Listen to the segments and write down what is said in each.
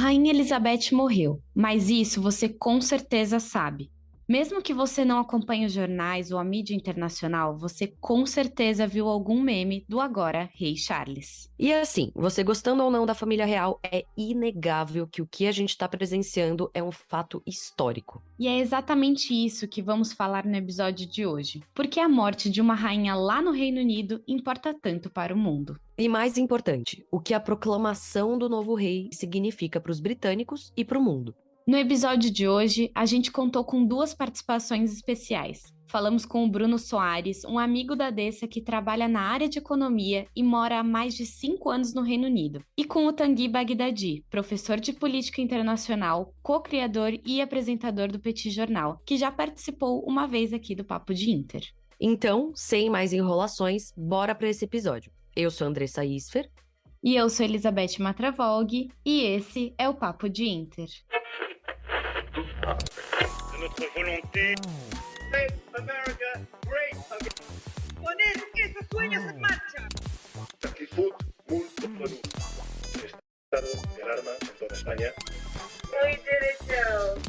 Rainha Elizabeth morreu, mas isso você com certeza sabe. Mesmo que você não acompanhe os jornais ou a mídia internacional, você com certeza viu algum meme do agora Rei Charles. E assim, você gostando ou não da família real, é inegável que o que a gente está presenciando é um fato histórico. E é exatamente isso que vamos falar no episódio de hoje. Porque a morte de uma rainha lá no Reino Unido importa tanto para o mundo. E mais importante, o que a proclamação do novo rei significa para os britânicos e para o mundo. No episódio de hoje, a gente contou com duas participações especiais. Falamos com o Bruno Soares, um amigo da Dessa que trabalha na área de economia e mora há mais de 5 anos no Reino Unido. E com o Tanguy Bagdadi, professor de política internacional, co-criador e apresentador do Petit Jornal, que já participou uma vez aqui do Papo de Inter. Então, sem mais enrolações, bora para esse episódio. Eu sou Andressa Isfer. E eu sou Elizabeth Matravolg, e esse é o Papo de Inter. De notre volonté. Make America great again. Poner esos sueños en marcha. Actitud muito produto. Estado de alarma en toda España. We did it, Joe.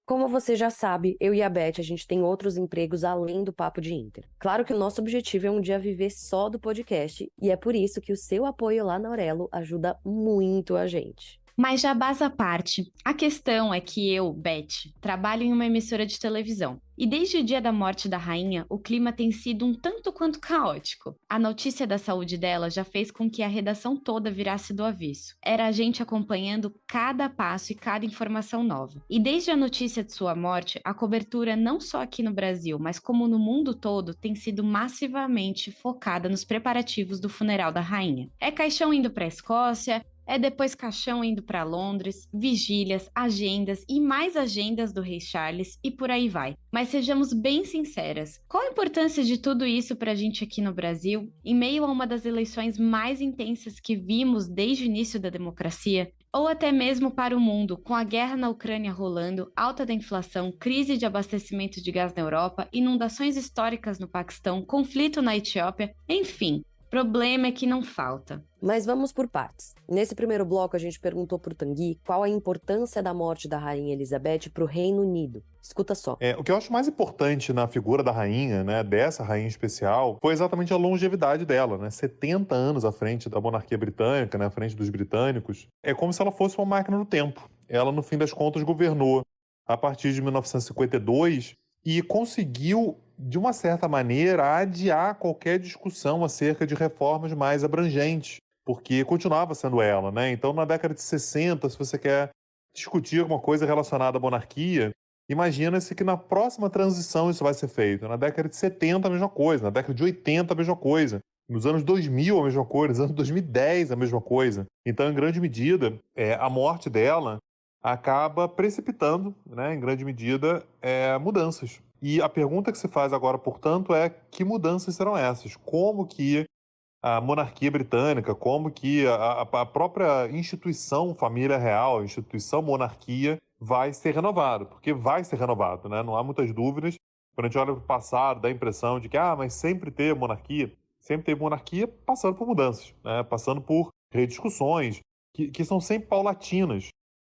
Como você já sabe, eu e a Beth, a gente tem outros empregos além do Papo de Inter. Claro que o nosso objetivo é um dia viver só do podcast, e é por isso que o seu apoio lá na Aurelo ajuda muito a gente. Mas jabás à parte, a questão é que eu, Beth, trabalho em uma emissora de televisão. E desde o dia da morte da rainha, o clima tem sido um tanto quanto caótico. A notícia da saúde dela já fez com que a redação toda virasse do avesso. Era a gente acompanhando cada passo e cada informação nova. E desde a notícia de sua morte, a cobertura não só aqui no Brasil, mas como no mundo todo, tem sido massivamente focada nos preparativos do funeral da rainha. É caixão indo para a Escócia, é depois caixão indo para Londres, vigílias, agendas e mais agendas do Rei Charles e por aí vai. Mas sejamos bem sinceras, qual a importância de tudo isso para a gente aqui no Brasil, em meio a uma das eleições mais intensas que vimos desde o início da democracia? Ou até mesmo para o mundo, com a guerra na Ucrânia rolando, alta da inflação, crise de abastecimento de gás na Europa, inundações históricas no Paquistão, conflito na Etiópia, enfim. Problema é que não falta. Mas vamos por partes. Nesse primeiro bloco, a gente perguntou pro Tanguy qual a importância da morte da Rainha Elizabeth pro Reino Unido. Escuta só. O que eu acho mais importante na figura da rainha, né, dessa rainha especial, foi exatamente a longevidade dela, né? 70 anos à frente da monarquia britânica, né, à frente dos britânicos. É como se ela fosse uma máquina do tempo. Ela, no fim das contas, governou a partir de 1952 e conseguiu, de uma certa maneira, adiar qualquer discussão acerca de reformas mais abrangentes, porque continuava sendo ela, né? Então, na década de 60, se você quer discutir alguma coisa relacionada à monarquia, imagina-se que na próxima transição isso vai ser feito. Na década de 70, a mesma coisa. Na década de 80, a mesma coisa. Nos anos 2000, a mesma coisa. Nos anos 2010, a mesma coisa. Então, em grande medida, a morte dela acaba precipitando, né, em grande medida, mudanças. E a pergunta que se faz agora, portanto, é que mudanças serão essas? Como que a monarquia britânica, como que a própria instituição família real, a instituição monarquia, vai ser renovado? Porque vai ser renovado, né? Não há muitas dúvidas. Quando a gente olha para o passado, dá a impressão de que mas sempre teve monarquia passando por mudanças, né? Passando por rediscussões, que são sempre paulatinas.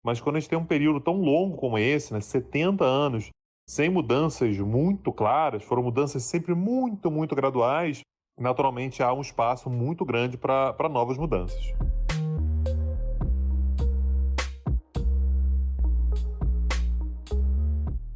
Mas quando a gente tem um período tão longo como esse, né, 70 anos, sem mudanças muito claras, foram mudanças sempre muito, muito graduais, naturalmente há um espaço muito grande para novas mudanças.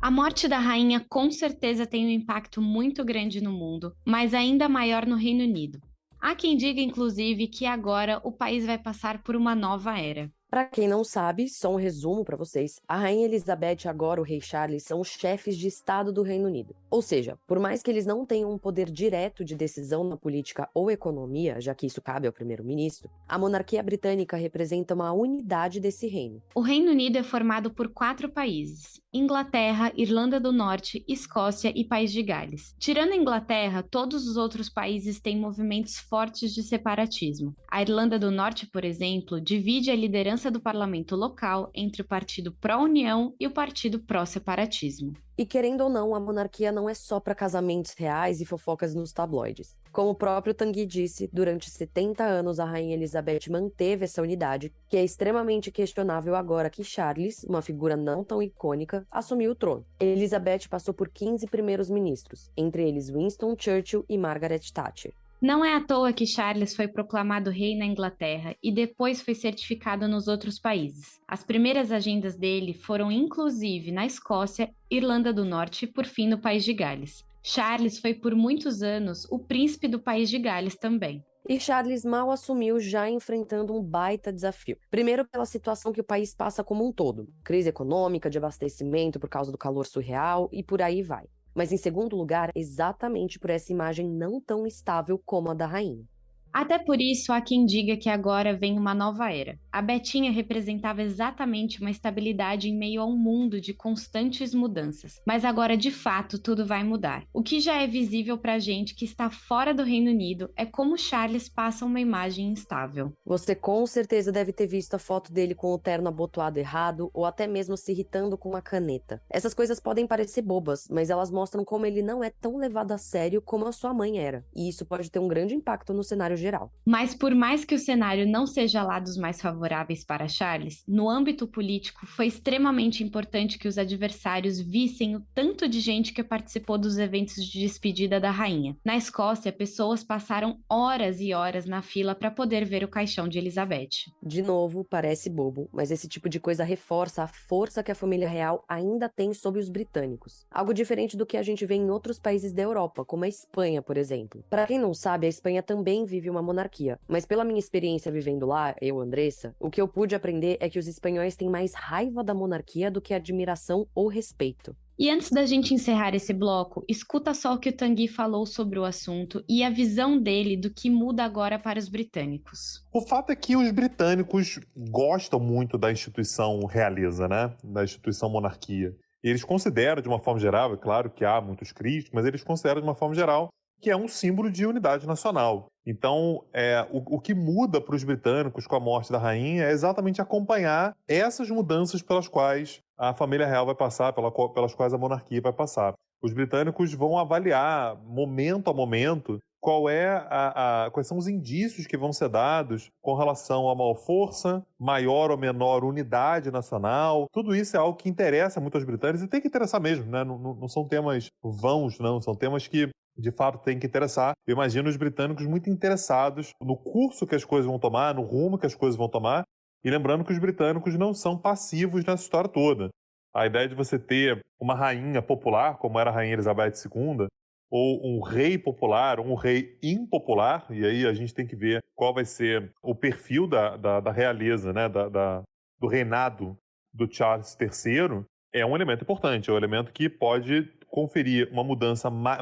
A morte da rainha com certeza tem um impacto muito grande no mundo, mas ainda maior no Reino Unido. Há quem diga, inclusive, que agora o país vai passar por uma nova era. Para quem não sabe, só um resumo para vocês, a Rainha Elizabeth e agora o Rei Charles são os chefes de Estado do Reino Unido. Ou seja, por mais que eles não tenham um poder direto de decisão na política ou economia, já que isso cabe ao primeiro-ministro, a monarquia britânica representa uma unidade desse reino. O Reino Unido é formado por 4 países: Inglaterra, Irlanda do Norte, Escócia e País de Gales. Tirando a Inglaterra, todos os outros países têm movimentos fortes de separatismo. A Irlanda do Norte, por exemplo, divide a liderança liderança do parlamento local entre o partido pró-União e o partido pró-separatismo. E querendo ou não, a monarquia não é só para casamentos reais e fofocas nos tabloides. Como o próprio Tanguy disse, durante 70 anos a Rainha Elizabeth manteve essa unidade, que é extremamente questionável agora que Charles, uma figura não tão icônica, assumiu o trono. Elizabeth passou por 15 primeiros ministros, entre eles Winston Churchill e Margaret Thatcher. Não é à toa que Charles foi proclamado rei na Inglaterra e depois foi certificado nos outros países. As primeiras agendas dele foram inclusive na Escócia, Irlanda do Norte e por fim no País de Gales. Charles foi por muitos anos o príncipe do País de Gales também. E Charles mal assumiu já enfrentando um baita desafio. Primeiro pela situação que o país passa como um todo. Crise econômica, de abastecimento por causa do calor surreal e por aí vai. Mas em segundo lugar, exatamente por essa imagem não tão estável como a da rainha. Até por isso, há quem diga que agora vem uma nova era. A Betinha representava exatamente uma estabilidade em meio a um mundo de constantes mudanças. Mas agora, de fato, tudo vai mudar. O que já é visível pra gente que está fora do Reino Unido é como Charles passa uma imagem instável. Você com certeza deve ter visto a foto dele com o terno abotoado errado ou até mesmo se irritando com uma caneta. Essas coisas podem parecer bobas, mas elas mostram como ele não é tão levado a sério como a sua mãe era. E isso pode ter um grande impacto no cenário geral. Mas por mais que o cenário não seja lá dos mais favoráveis para Charles, no âmbito político foi extremamente importante que os adversários vissem o tanto de gente que participou dos eventos de despedida da rainha. Na Escócia, pessoas passaram horas e horas na fila para poder ver o caixão de Elizabeth. De novo, parece bobo, mas esse tipo de coisa reforça a força que a família real ainda tem sobre os britânicos. Algo diferente do que a gente vê em outros países da Europa, como a Espanha, por exemplo. Para quem não sabe, a Espanha também vive uma monarquia, mas pela minha experiência vivendo lá, eu, Andressa, o que eu pude aprender é que os espanhóis têm mais raiva da monarquia do que admiração ou respeito. E antes da gente encerrar esse bloco, escuta só o que o Tanguy falou sobre o assunto e a visão dele do que muda agora para os britânicos. O fato é que os britânicos gostam muito da instituição realeza, né? Da instituição monarquia. E eles consideram, de uma forma geral, é claro que há muitos críticos, mas eles consideram de uma forma geral que é um símbolo de unidade nacional. Então, o que muda para os britânicos com a morte da rainha é exatamente acompanhar essas mudanças pelas quais a família real vai passar, pelas quais a monarquia vai passar. Os britânicos vão avaliar, momento a momento, quais são os indícios que vão ser dados com relação a maior força, maior ou menor unidade nacional. Tudo isso é algo que interessa muito aos britânicos e tem que interessar mesmo, né? Não são temas vãos, não. São temas que de fato tem que interessar. Eu imagino os britânicos muito interessados no curso que as coisas vão tomar, no rumo que as coisas vão tomar, e lembrando que os britânicos não são passivos nessa história toda. A ideia de você ter uma rainha popular, como era a Rainha Elizabeth II, ou um rei popular, ou um rei impopular, e aí a gente tem que ver qual vai ser o perfil da realeza, né, do reinado do Charles III, é um elemento importante, é um elemento que pode conferir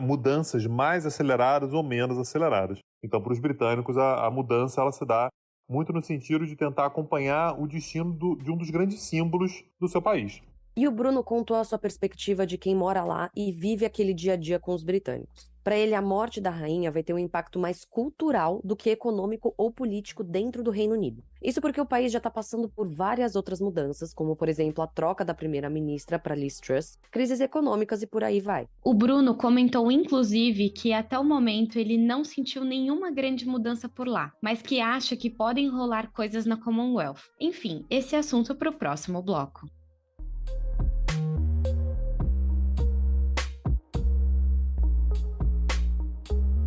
mudanças mais aceleradas ou menos aceleradas. Então, para os britânicos, a mudança ela se dá muito no sentido de tentar acompanhar o destino de um dos grandes símbolos do seu país. E o Bruno contou a sua perspectiva de quem mora lá e vive aquele dia a dia com os britânicos. Para ele, a morte da rainha vai ter um impacto mais cultural do que econômico ou político dentro do Reino Unido. Isso porque o país já está passando por várias outras mudanças, como, por exemplo, a troca da primeira-ministra para Liz Truss, crises econômicas e por aí vai. O Bruno comentou, inclusive, que até o momento ele não sentiu nenhuma grande mudança por lá, mas que acha que podem rolar coisas na Commonwealth. Enfim, esse é assunto para o próximo bloco.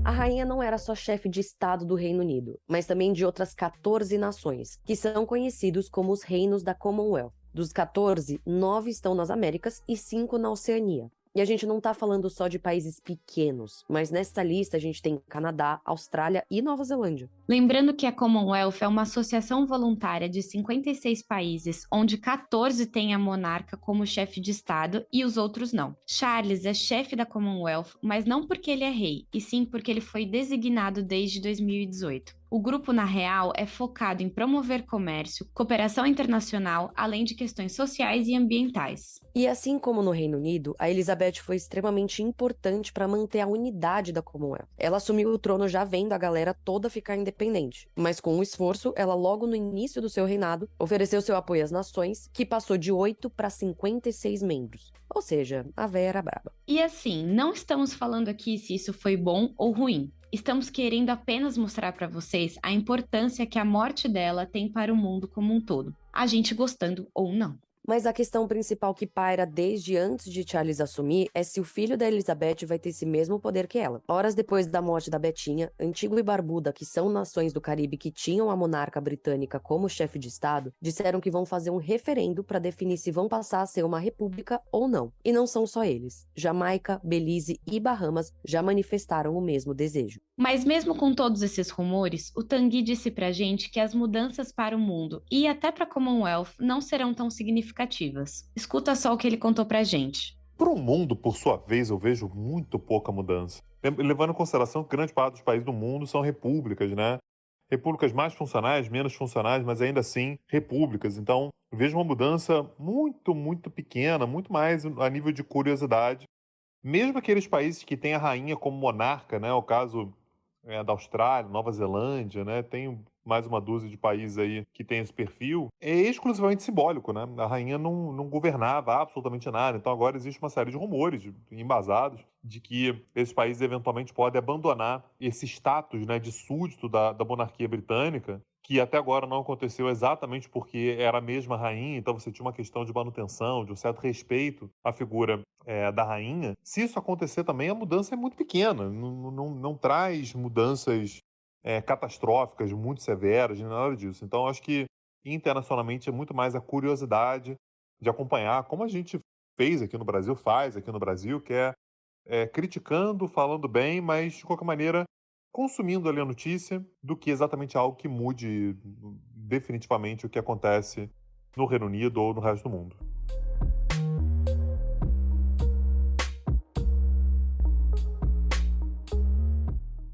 A rainha não era só chefe de Estado do Reino Unido, mas também de outras 14 nações, que são conhecidos como os reinos da Commonwealth. Dos 14, 9 estão nas Américas e 5 na Oceania. E a gente não tá falando só de países pequenos, mas nessa lista a gente tem Canadá, Austrália e Nova Zelândia. Lembrando que a Commonwealth é uma associação voluntária de 56 países, onde 14 têm a monarca como chefe de Estado e os outros não. Charles é chefe da Commonwealth, mas não porque ele é rei, e sim porque ele foi designado desde 2018. O grupo, na real, é focado em promover comércio, cooperação internacional, além de questões sociais e ambientais. E assim como no Reino Unido, a Elizabeth foi extremamente importante para manter a unidade da Commonwealth. Ela assumiu o trono já vendo a galera toda ficar independente, mas com um esforço, ela logo no início do seu reinado ofereceu seu apoio às nações, que passou de 8 para 56 membros. Ou seja, a véia era braba. E assim, não estamos falando aqui se isso foi bom ou ruim. Estamos querendo apenas mostrar para vocês a importância que a morte dela tem para o mundo como um todo, a gente gostando ou não. Mas a questão principal que paira desde antes de Charles assumir é se o filho da Elizabeth vai ter esse mesmo poder que ela. Horas depois da morte da Betinha, Antigua e Barbuda, que são nações do Caribe que tinham a monarca britânica como chefe de estado, disseram que vão fazer um referendo para definir se vão passar a ser uma república ou não. E não são só eles. Jamaica, Belize e Bahamas já manifestaram o mesmo desejo. Mas mesmo com todos esses rumores, o Tanguy disse pra gente que as mudanças para o mundo e até para a Commonwealth não serão tão significativas. Escuta só o que ele contou pra gente. Para o mundo, por sua vez, eu vejo muito pouca mudança. Levando em consideração que grande parte dos países do mundo são repúblicas, né? Repúblicas mais funcionais, menos funcionais, mas ainda assim repúblicas. Então, eu vejo uma mudança muito, muito pequena, muito mais a nível de curiosidade. Mesmo aqueles países que têm a rainha como monarca, né? O caso da Austrália, Nova Zelândia, né? Tem mais uma dúzia de países aí que tem esse perfil, é exclusivamente simbólico, né? A rainha não governava absolutamente nada, então agora existe uma série de rumores embasados de que esses países eventualmente podem abandonar esse status, né, de súdito da monarquia britânica, que até agora não aconteceu exatamente porque era a mesma rainha, então você tinha uma questão de manutenção, de um certo respeito à figura da rainha. Se isso acontecer também, a mudança é muito pequena, não traz mudanças catastróficas, muito severas, nem nada disso. Então, acho que internacionalmente é muito mais a curiosidade de acompanhar, como a gente fez aqui no Brasil, faz aqui no Brasil, que é criticando, falando bem, mas de qualquer maneira consumindo ali a notícia, do que exatamente algo que mude definitivamente o que acontece no Reino Unido ou no resto do mundo.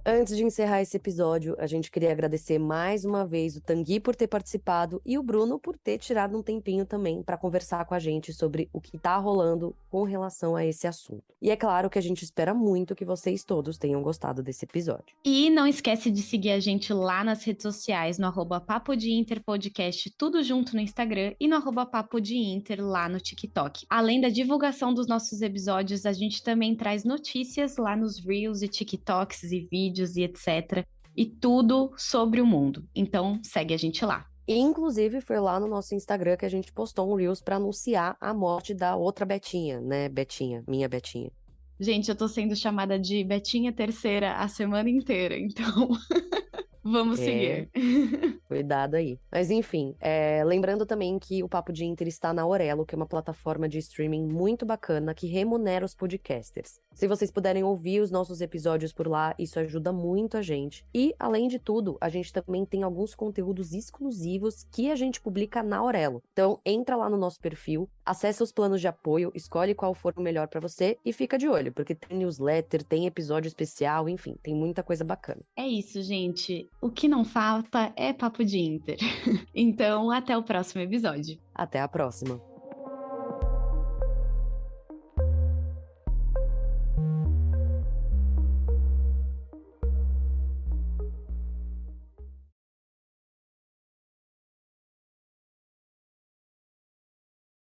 Antes de encerrar esse episódio, a gente queria agradecer mais uma vez o Tanguy por ter participado e o Bruno por ter tirado um tempinho também para conversar com a gente sobre o que tá rolando com relação a esse assunto. E é claro que a gente espera muito que vocês todos tenham gostado desse episódio. E não esquece de seguir a gente lá nas redes sociais, no @Papo de Inter Podcast, tudo junto no Instagram, e no @Papo de Inter lá no TikTok. Além da divulgação dos nossos episódios, a gente também traz notícias lá nos Reels e TikToks e vídeos e etc. E tudo sobre o mundo. Então, segue a gente lá. E, inclusive, foi lá no nosso Instagram que a gente postou um Reels para anunciar a morte da outra Betinha, né? Betinha, minha Betinha. Gente, eu tô sendo chamada de Betinha Terceira a semana inteira, então vamos seguir. Cuidado aí. Mas enfim, lembrando também que o Papo de Inter está na Aurelo, que é uma plataforma de streaming muito bacana que remunera os podcasters. Se vocês puderem ouvir os nossos episódios por lá, isso ajuda muito a gente. E, além de tudo, a gente também tem alguns conteúdos exclusivos que a gente publica na Aurelo. Então, entra lá no nosso perfil, acessa os planos de apoio, escolhe qual for o melhor pra você e fica de olho, porque tem newsletter, tem episódio especial, enfim, tem muita coisa bacana. É isso, gente. O que não falta é Papo de Inter. Então, até o próximo episódio. Até a próxima!